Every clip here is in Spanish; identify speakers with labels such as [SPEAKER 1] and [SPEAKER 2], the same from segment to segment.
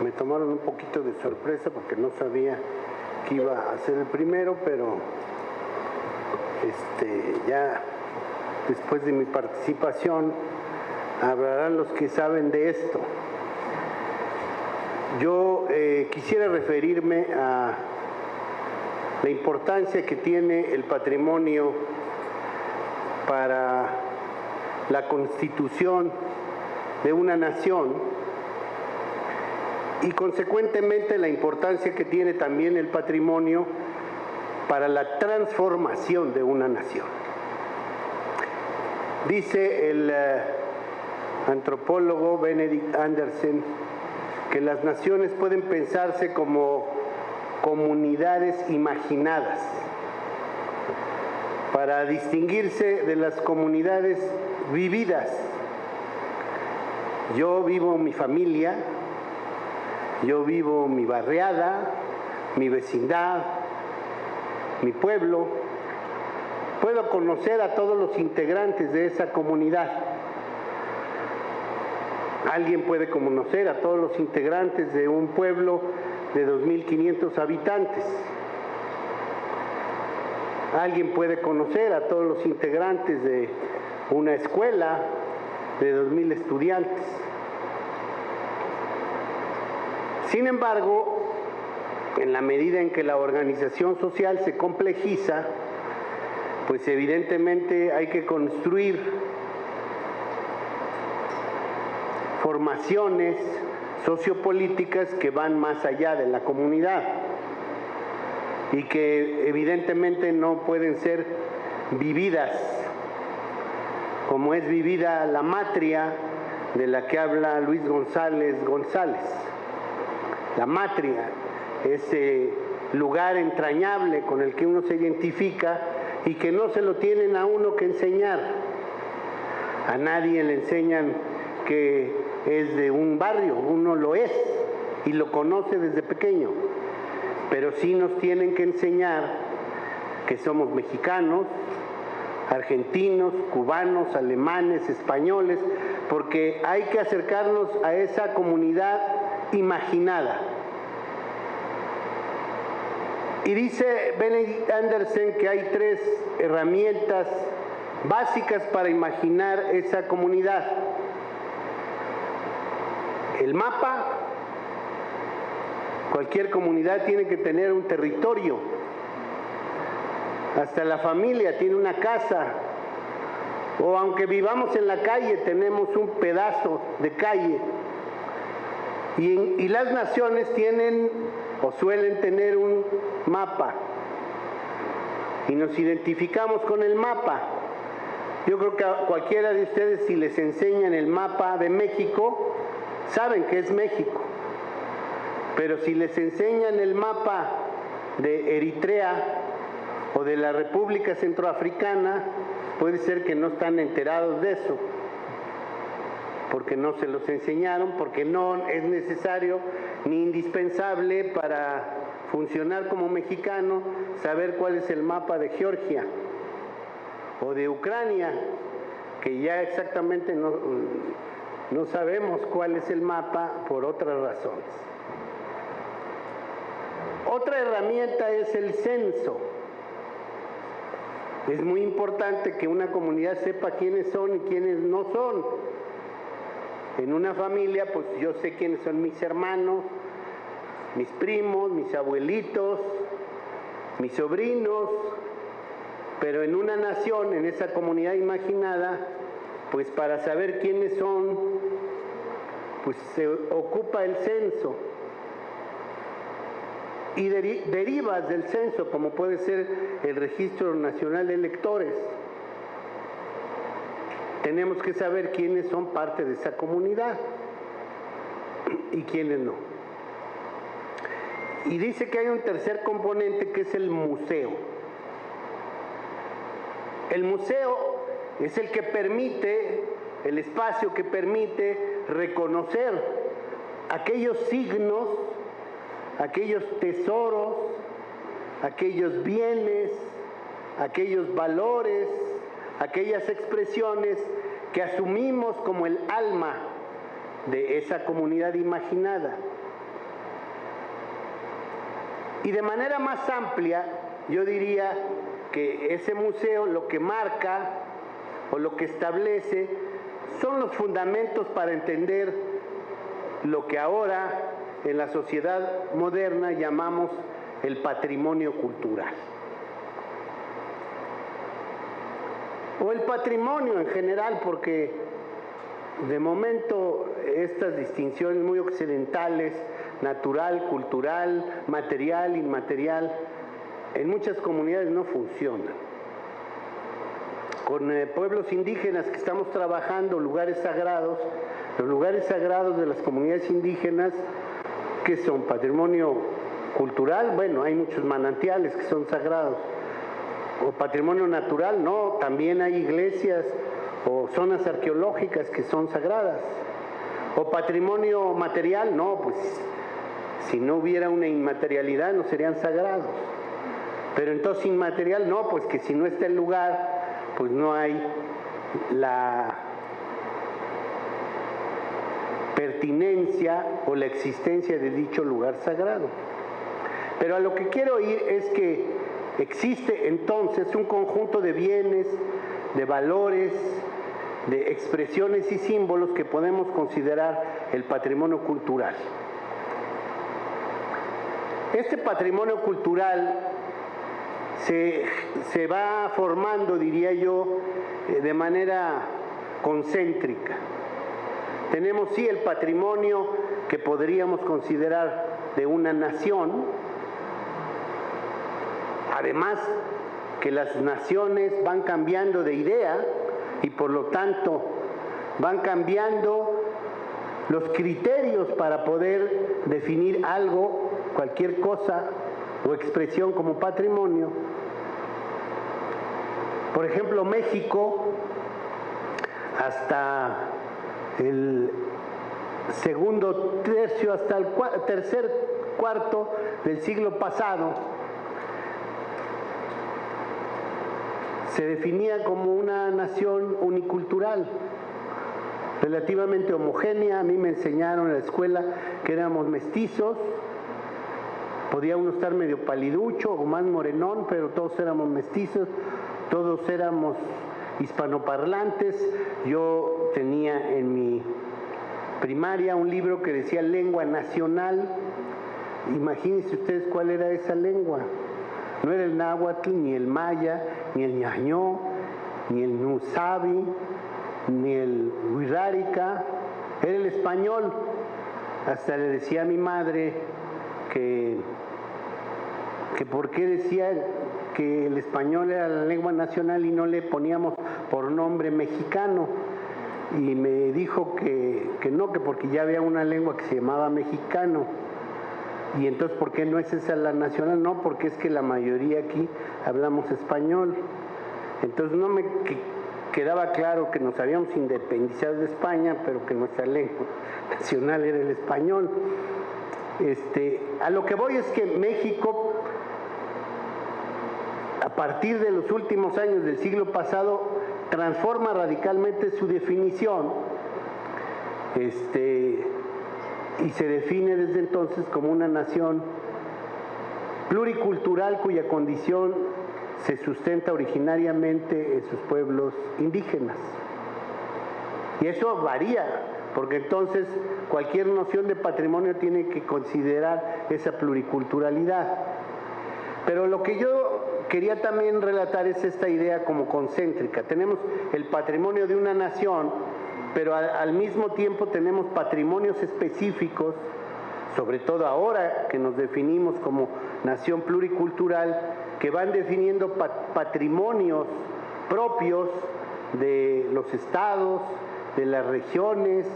[SPEAKER 1] Me tomaron un poquito de sorpresa porque no sabía que iba a ser el primero, pero ya después de mi participación hablarán los que saben de esto. Yo quisiera referirme a la importancia que tiene el patrimonio para la constitución de una nación y consecuentemente la importancia que tiene también el patrimonio para la transformación de una nación. Dice el antropólogo Benedict Anderson que las naciones pueden pensarse como comunidades imaginadas para distinguirse de las comunidades vividas. Yo vivo mi familia, yo vivo mi barriada, mi vecindad, mi pueblo. Puedo conocer a todos los integrantes de esa comunidad. Alguien puede conocer a todos los integrantes de un pueblo de 2.500 habitantes. Alguien puede conocer a todos los integrantes de una escuela de 2.000 estudiantes. Sin embargo, en la medida en que la organización social se complejiza, pues evidentemente hay que construir formaciones sociopolíticas que van más allá de la comunidad y que evidentemente no pueden ser vividas como es vivida la matria de la que habla Luis González González. La matria, ese lugar entrañable con el que uno se identifica y que no se lo tienen a uno que enseñar. A nadie le enseñan que es de un barrio, uno lo es y lo conoce desde pequeño, pero sí nos tienen que enseñar que somos mexicanos, argentinos, cubanos, alemanes, españoles, porque hay que acercarnos a esa comunidad imaginada. Y dice Benedict Anderson que hay 3 herramientas básicas para imaginar esa comunidad. El mapa. Cualquier comunidad tiene que tener un territorio. Hasta la familia tiene una casa. O aunque vivamos en la calle, tenemos un pedazo de calle. Y las naciones tienen o suelen tener un mapa. Y nos identificamos con el mapa. Yo creo que a cualquiera de ustedes, si les enseñan el mapa de México, saben que es México. Pero si les enseñan el mapa de Eritrea o de la República Centroafricana, puede ser que no están enterados de eso, porque no se los enseñaron, porque no es necesario ni indispensable para funcionar como mexicano saber cuál es el mapa de Georgia o de Ucrania, que ya exactamente no sabemos cuál es el mapa por otras razones. Otra herramienta es el censo. Es muy importante que una comunidad sepa quiénes son y quiénes no son. En una familia, pues yo sé quiénes son mis hermanos, mis primos, mis abuelitos, mis sobrinos, pero en una nación, en esa comunidad imaginada, pues para saber quiénes son, pues se ocupa el censo. Y derivas del censo, como puede ser el Registro Nacional de Electores. Tenemos que saber quiénes son parte de esa comunidad y quiénes no. Y dice que hay un tercer componente que es el museo. El museo es el que permite, el espacio que permite reconocer aquellos signos, aquellos tesoros, aquellos bienes, aquellos valores, aquellas expresiones que asumimos como el alma de esa comunidad imaginada. Y de manera más amplia, yo diría que ese museo lo que marca o lo que establece son los fundamentos para entender lo que ahora en la sociedad moderna llamamos el patrimonio cultural. O el patrimonio en general, porque de momento estas distinciones muy occidentales, natural, cultural, material, inmaterial, en muchas comunidades no funcionan. Con pueblos indígenas que estamos trabajando, lugares sagrados, los lugares sagrados de las comunidades indígenas, que son patrimonio cultural, bueno, hay muchos manantiales que son sagrados, o patrimonio natural, no, también hay iglesias o zonas arqueológicas que son sagradas, o patrimonio material, no, pues si no hubiera una inmaterialidad no serían sagrados, pero entonces inmaterial, no, pues que si no está el lugar, pues no hay la pertinencia o la existencia de dicho lugar sagrado. Pero a lo que quiero ir es que existe entonces un conjunto de bienes, de valores, de expresiones y símbolos que podemos considerar el patrimonio cultural. Este patrimonio cultural se va formando, diría yo, de manera concéntrica. Tenemos sí el patrimonio que podríamos considerar de una nación, además que las naciones van cambiando de idea y por lo tanto van cambiando los criterios para poder definir algo, cualquier cosa o expresión como patrimonio. Por ejemplo, México, hasta el segundo tercio, hasta el tercer cuarto del siglo pasado, se definía como una nación unicultural, relativamente homogénea. A mí me enseñaron en la escuela que éramos mestizos, podía uno estar medio paliducho o más morenón, pero todos éramos mestizos, todos éramos hispanoparlantes. Yo tenía en mi primaria un libro que decía lengua nacional. Imagínense ustedes cuál era esa lengua. No era el náhuatl, ni el maya, ni el ñañó, ni el nusabi, ni el huirrárica, era el español. Hasta le decía a mi madre que por qué decía que el español era la lengua nacional y no le poníamos por nombre mexicano. Y me dijo que no, que porque ya había una lengua que se llamaba mexicano. Y entonces, ¿por qué no es esa la nacional? No, porque es que la mayoría aquí hablamos español. Entonces no me quedaba claro que nos habíamos independizado de España, pero que nuestra lengua nacional era el español. A lo que voy es que México, a partir de los últimos años del siglo pasado, transforma radicalmente su definición, y se define desde entonces como una nación pluricultural cuya condición se sustenta originariamente en sus pueblos indígenas. Y eso varía, porque entonces cualquier noción de patrimonio tiene que considerar esa pluriculturalidad. Pero lo que yo quería también relatar es esta idea como concéntrica. Tenemos el patrimonio de una nación, pero al mismo tiempo tenemos patrimonios específicos, sobre todo ahora que nos definimos como nación pluricultural, que van definiendo patrimonios propios de los estados, de las regiones,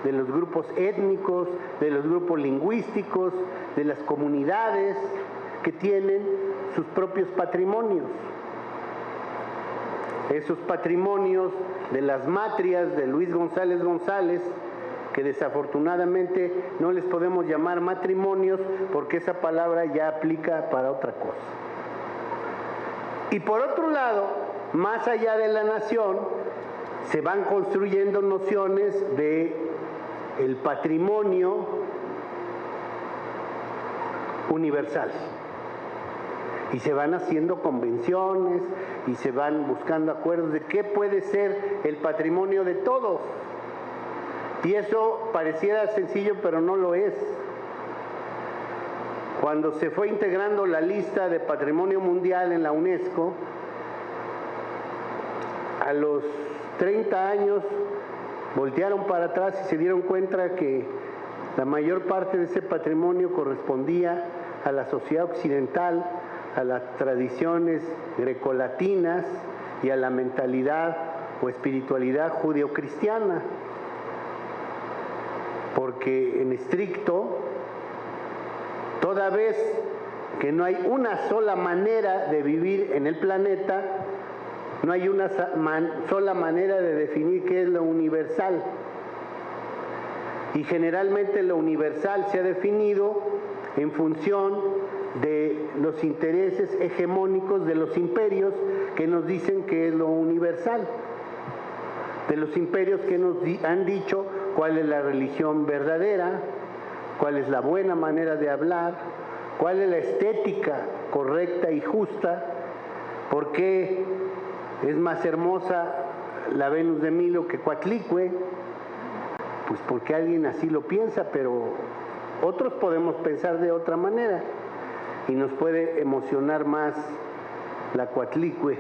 [SPEAKER 1] de los grupos étnicos, de los grupos lingüísticos, de las comunidades que tienen sus propios patrimonios. Esos patrimonios de las matrias de Luis González González, que desafortunadamente no les podemos llamar matrimonios porque esa palabra ya aplica para otra cosa. Y por otro lado, más allá de la nación, se van construyendo nociones de el patrimonio universal. Y se van haciendo convenciones y se van buscando acuerdos de qué puede ser el patrimonio de todos. Y eso pareciera sencillo, pero no lo es. Cuando se fue integrando la lista de patrimonio mundial en la UNESCO, a los 30 años voltearon para atrás y se dieron cuenta que la mayor parte de ese patrimonio correspondía a la sociedad occidental, a las tradiciones grecolatinas y a la mentalidad o espiritualidad judeocristiana. Porque en estricto, toda vez que no hay una sola manera de vivir en el planeta, no hay una sola manera de definir qué es lo universal. Y generalmente lo universal se ha definido en función de los intereses hegemónicos de los imperios que nos dicen qué es lo universal. De los imperios que nos han dicho cuál es la religión verdadera, cuál es la buena manera de hablar, cuál es la estética correcta y justa, por qué es más hermosa la Venus de Milo que Coatlicue, pues porque alguien así lo piensa, pero otros podemos pensar de otra manera y nos puede emocionar más la Coatlicue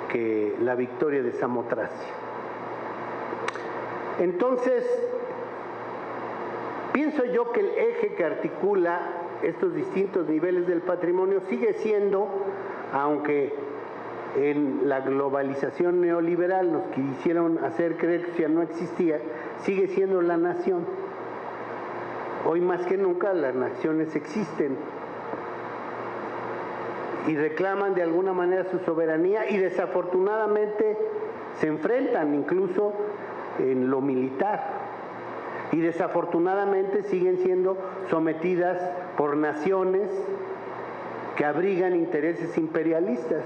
[SPEAKER 1] que la victoria de Samotracia. Entonces, pienso yo que el eje que articula estos distintos niveles del patrimonio sigue siendo, aunque en la globalización neoliberal nos quisieron hacer creer que ya no existía, sigue siendo la nación. Hoy más que nunca las naciones existen y reclaman de alguna manera su soberanía y desafortunadamente se enfrentan incluso en lo militar y desafortunadamente siguen siendo sometidas por naciones que abrigan intereses imperialistas.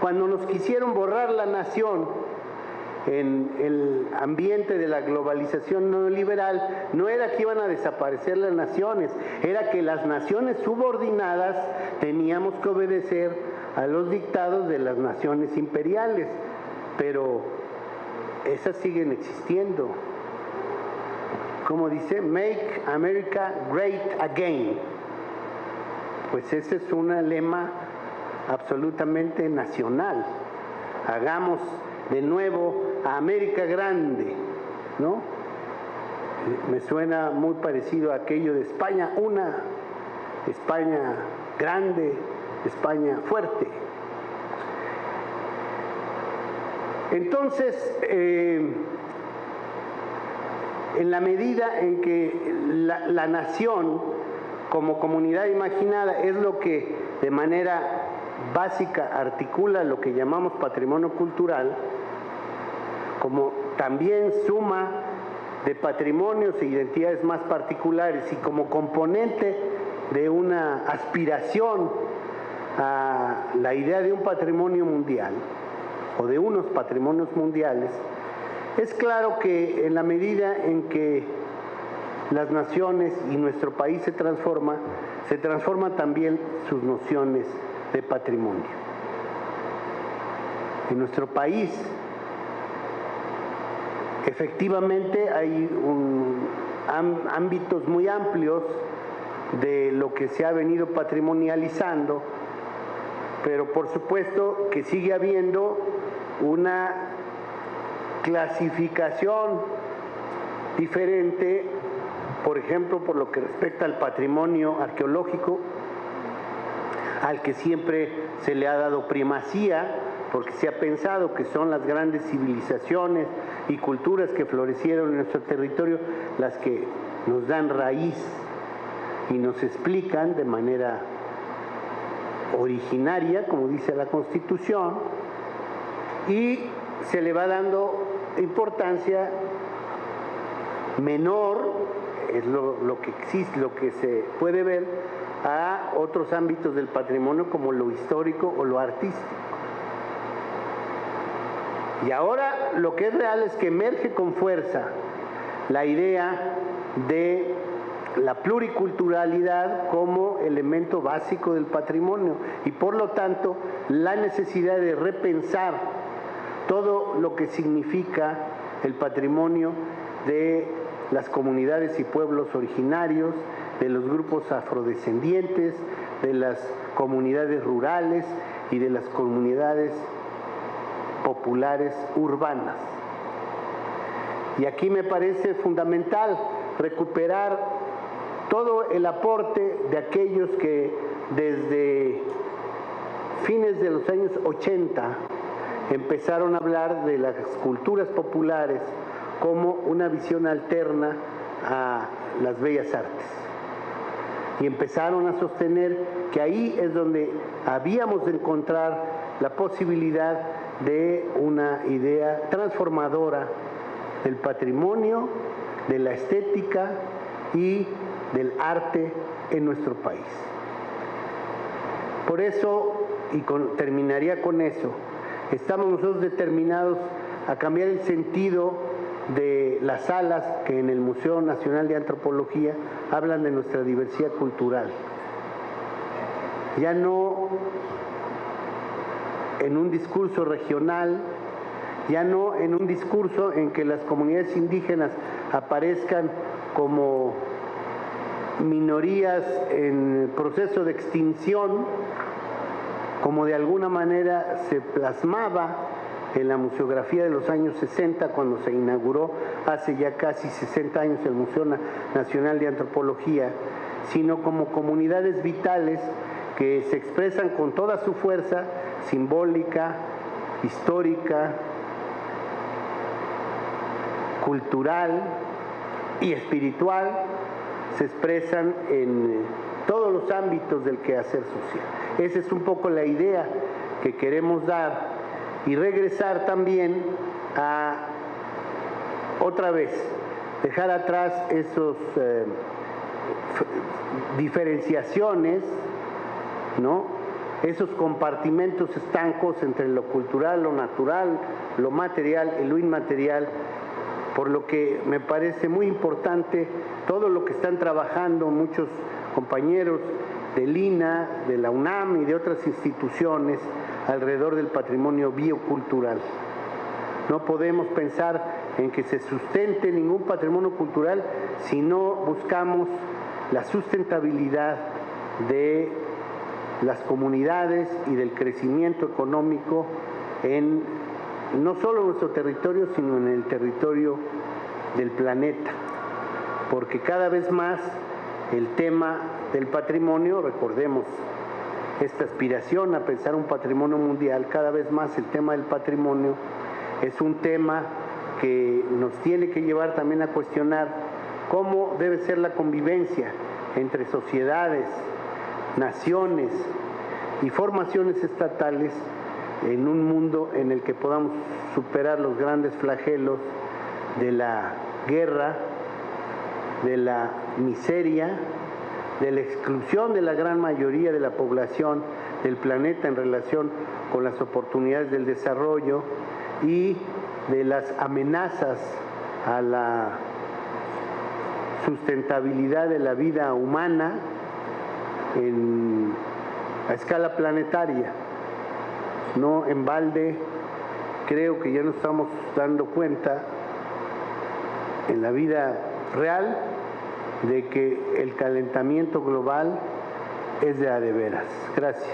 [SPEAKER 1] Cuando nos quisieron borrar la nación en el ambiente de la globalización neoliberal, no era que iban a desaparecer las naciones, era que las naciones subordinadas teníamos que obedecer a los dictados de las naciones imperiales, pero esas siguen existiendo. Como dice, Make America Great Again. Pues ese es un lema absolutamente nacional. Hagamos de nuevo a América grande, ¿no? Me suena muy parecido a aquello de España, una España grande, España fuerte. Entonces, en la medida en que la nación como comunidad imaginada es lo que de manera básica articula lo que llamamos patrimonio cultural, como también suma de patrimonios e identidades más particulares y como componente de una aspiración a la idea de un patrimonio mundial o de unos patrimonios mundiales, es claro que en la medida en que las naciones y nuestro país se transforman también sus nociones de patrimonio. En nuestro país, efectivamente, hay ámbitos muy amplios de lo que se ha venido patrimonializando, pero por supuesto que sigue habiendo una clasificación diferente, por ejemplo, por lo que respecta al patrimonio arqueológico, al que siempre se le ha dado primacía, porque se ha pensado que son las grandes civilizaciones y culturas que florecieron en nuestro territorio las que nos dan raíz y nos explican de manera originaria, como dice la Constitución, y se le va dando importancia menor, es lo que existe, lo que se puede ver, a otros ámbitos del patrimonio como lo histórico o lo artístico. Y ahora lo que es real es que emerge con fuerza la idea de la pluriculturalidad como elemento básico del patrimonio y por lo tanto la necesidad de repensar todo lo que significa el patrimonio de las comunidades y pueblos originarios, de los grupos afrodescendientes, de las comunidades rurales y de las comunidades populares urbanas. Y aquí me parece fundamental recuperar todo el aporte de aquellos que desde fines de los años 80 empezaron a hablar de las culturas populares como una visión alterna a las bellas artes. Y empezaron a sostener que ahí es donde habíamos de encontrar la posibilidad de una idea transformadora del patrimonio, de la estética y del arte en nuestro país. Por eso, y terminaría con eso, estamos nosotros determinados a cambiar el sentido de las salas que en el Museo Nacional de Antropología hablan de nuestra diversidad cultural. Ya no en un discurso regional, ya no en un discurso en que las comunidades indígenas aparezcan como minorías en proceso de extinción, como de alguna manera se plasmaba en la museografía de los años 60, cuando se inauguró hace ya casi 60 años el Museo Nacional de Antropología, sino como comunidades vitales que se expresan con toda su fuerza simbólica, histórica, cultural y espiritual, se expresan en todos los ámbitos del quehacer social. Esa es un poco la idea que queremos dar y regresar también a, otra vez, dejar atrás esos diferenciaciones, ¿no? Esos compartimentos estancos entre lo cultural, lo natural, lo material y lo inmaterial, por lo que me parece muy importante todo lo que están trabajando muchos compañeros del INA, de la UNAM y de otras instituciones alrededor del patrimonio biocultural. No podemos pensar en que se sustente ningún patrimonio cultural si no buscamos la sustentabilidad de las comunidades y del crecimiento económico en no solo nuestro territorio, sino en el territorio del planeta, porque cada vez más el tema del patrimonio, recordemos esta aspiración a pensar un patrimonio mundial, cada vez más el tema del patrimonio es un tema que nos tiene que llevar también a cuestionar cómo debe ser la convivencia entre sociedades, naciones y formaciones estatales en un mundo en el que podamos superar los grandes flagelos de la guerra, de la miseria, de la exclusión de la gran mayoría de la población del planeta en relación con las oportunidades del desarrollo y de las amenazas a la sustentabilidad de la vida humana a escala planetaria. No en balde, creo que ya nos estamos dando cuenta en la vida real de que el calentamiento global es de a de veras. Gracias.